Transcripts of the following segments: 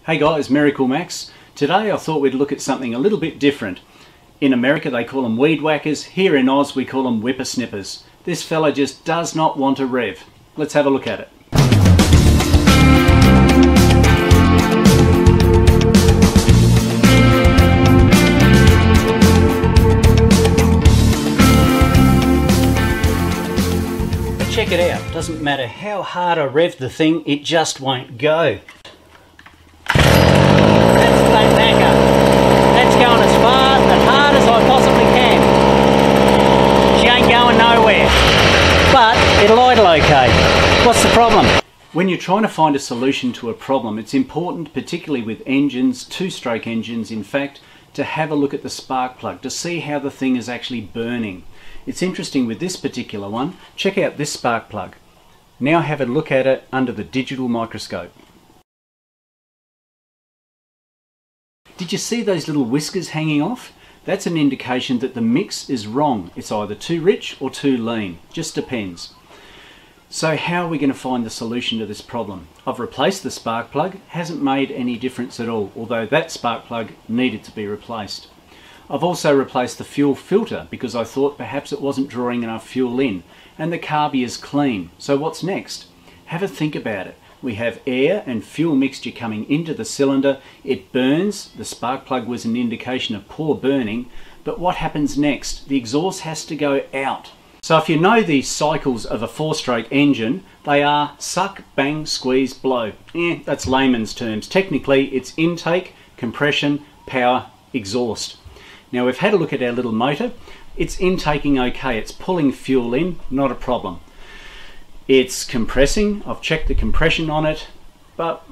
Hey guys, MiracleMAX. Today I thought we'd look at something a little bit different. In America they call them weed whackers, here in Oz we call them whipper snippers. This fella just does not want to rev. Let's have a look at it. But check it out, doesn't matter how hard I rev the thing, it just won't go. That's going as far and hard as I possibly can. She ain't going nowhere. But it'll idle okay. What's the problem? When you're trying to find a solution to a problem, it's important, particularly with engines, two-stroke engines in fact, to have a look at the spark plug to see how the thing is actually burning. It's interesting with this particular one. Check out this spark plug. Now have a look at it under the digital microscope. Did you see those little whiskers hanging off? That's an indication that the mix is wrong. It's either too rich or too lean. Just depends. So how are we going to find the solution to this problem? I've replaced the spark plug. Hasn't made any difference at all, although that spark plug needed to be replaced. I've also replaced the fuel filter because I thought perhaps it wasn't drawing enough fuel in, and the carby is clean. So what's next? Have a think about it. We have air and fuel mixture coming into the cylinder. It burns. The spark plug was an indication of poor burning. But what happens next? The exhaust has to go out. So if you know the cycles of a four-stroke engine, they are suck, bang, squeeze, blow. That's layman's terms. Technically, it's intake, compression, power, exhaust. Now we've had a look at our little motor. It's intaking okay. It's pulling fuel in, not a problem. It's compressing. I've checked the compression on it,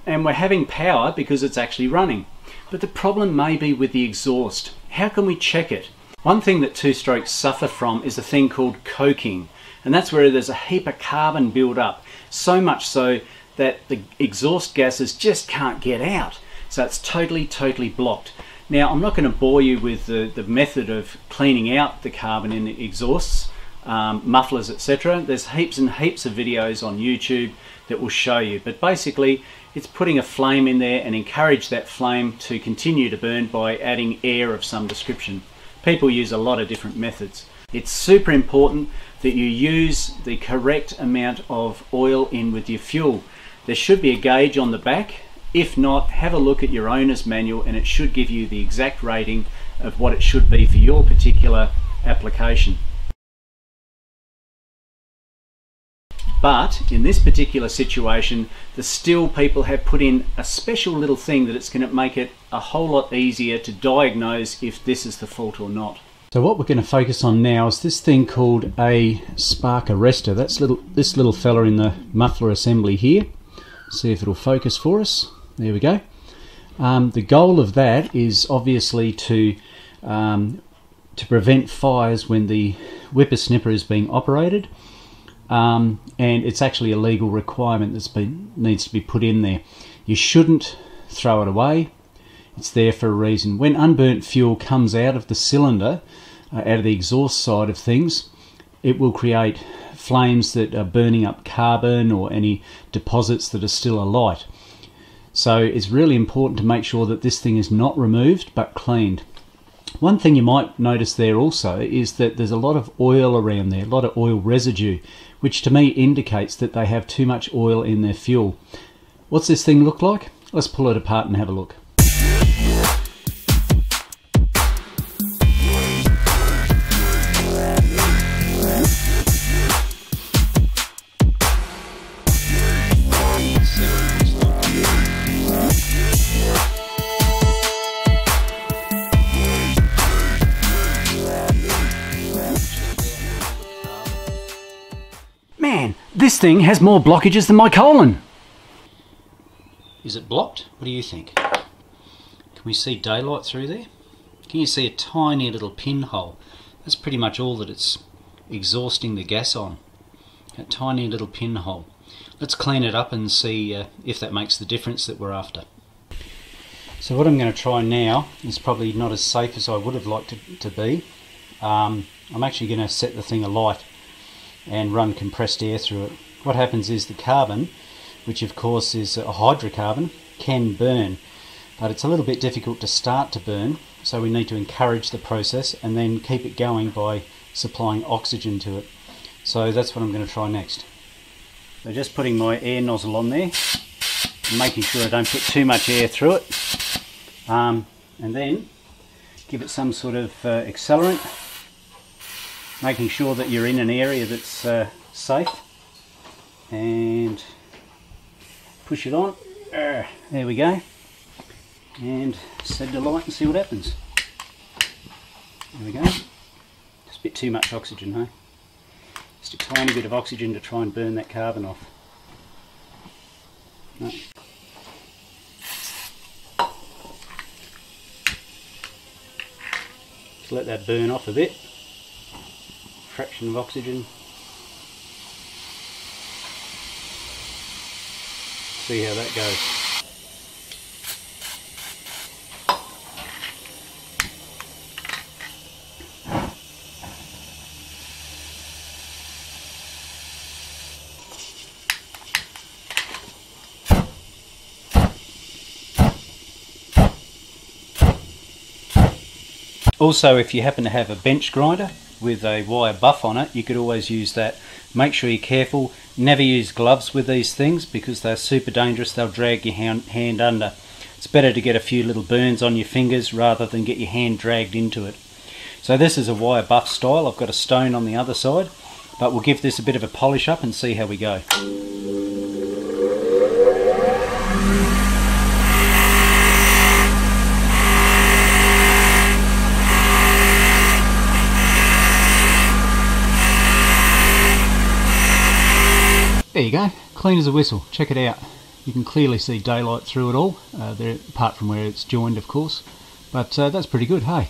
and we're having power because it's actually running. But the problem may be with the exhaust. How can we check it? One thing that two-strokes suffer from is a thing called coking, and that's where there's a heap of carbon build up, so much so that the exhaust gases just can't get out. So it's totally blocked. Now I'm not going to bore you with the method of cleaning out the carbon in the exhausts, mufflers, etc. There's heaps and heaps of videos on YouTube that will show you, but basically it's putting a flame in there and encourage that flame to continue to burn by adding air of some description. People use a lot of different methods. It's super important that you use the correct amount of oil in with your fuel. There should be a gauge on the back. If not, have a look at your owner's manual and it should give you the exact rating of what it should be for your particular application. But in this particular situation, the Stihl people have put in a special little thing that it's going to make it a whole lot easier to diagnose if this is the fault or not. So what we're going to focus on now is this thing called a spark arrestor. That's this little fella in the muffler assembly here. See if it'll focus for us. There we go. The goal of that is obviously to prevent fires when the whipper snipper is being operated. And it's actually a legal requirement that's needs to be put in there. You shouldn't throw it away. It's there for a reason. When unburnt fuel comes out of the cylinder, out of the exhaust side of things, it will create flames that are burning up carbon or any deposits that are still alight. So it's really important to make sure that this thing is not removed but cleaned. One thing you might notice there also is that there's a lot of oil around there, a lot of oil residue, which to me indicates that they have too much oil in their fuel. What's this thing look like? Let's pull it apart and have a look. Man, this thing has more blockages than my colon. Is it blocked? What do you think? Can we see daylight through there? Can you see a tiny little pinhole? That's pretty much all that it's exhausting the gas on. That tiny little pinhole. Let's clean it up and see if that makes the difference that we're after. So what I'm going to try now is probably not as safe as I would have liked it to be. I'm actually going to set the thing alight and run compressed air through it. What happens is the carbon, which of course is a hydrocarbon, can burn. but it's a little bit difficult to start to burn, so we need to encourage the process and then keep it going by supplying oxygen to it. So that's what I'm going to try next. So just putting my air nozzle on there, and making sure I don't put too much air through it, and then give it some sort of accelerant, making sure that you're in an area that's safe, and push it on. There we go, and set the light and see what happens. There we go. Just a bit too much oxygen, huh? Just a tiny bit of oxygen to try and burn that carbon off. No. Just let that burn off a bit. Fraction of oxygen. See how that goes. Also, if you happen to have a bench grinder with a wire buff on it, you could always use that. Make sure you're careful. Never use gloves with these things because they're super dangerous. They'll drag your hand under. It's better to get a few little burns on your fingers rather than get your hand dragged into it. So this is a wire buff style. I've got a stone on the other side, but we'll give this a bit of a polish up and see how we go. There you go, clean as a whistle. Check it out. You can clearly see daylight through it all, there, apart from where it's joined, of course. But that's pretty good, hey.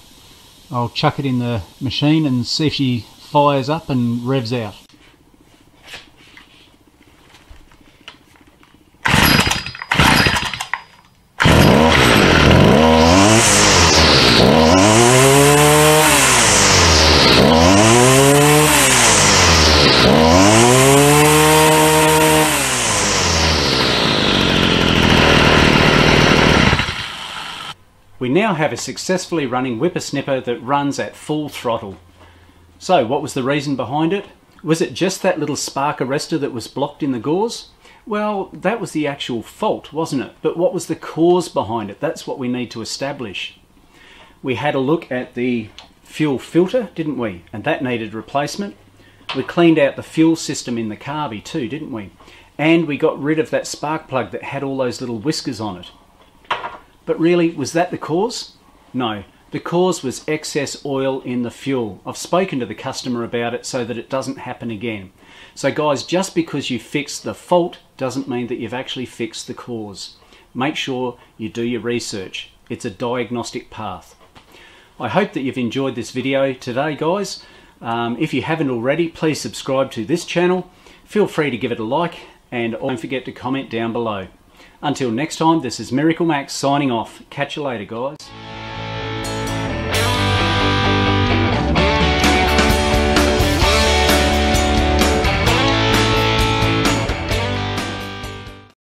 I'll chuck it in the machine and see if she fires up and revs out. We now have a successfully running Whipper Snipper that runs at full throttle. So what was the reason behind it? Was it just that little spark arrestor that was blocked in the gauze? Well, that was the actual fault, wasn't it? But what was the cause behind it? That's what we need to establish. We had a look at the fuel filter, didn't we? And that needed replacement. We cleaned out the fuel system in the carby too, didn't we? And we got rid of that spark plug that had all those little whiskers on it. But really, was that the cause? No, the cause was excess oil in the fuel. I've spoken to the customer about it so that it doesn't happen again. So guys, just because you fix the fault doesn't mean that you've actually fixed the cause. Make sure you do your research. It's a diagnostic path. I hope that you've enjoyed this video today, guys. If you haven't already, please subscribe to this channel. Feel free to give it a like and don't forget to comment down below. Until next time, this is MiracleMAX signing off. Catch you later, guys.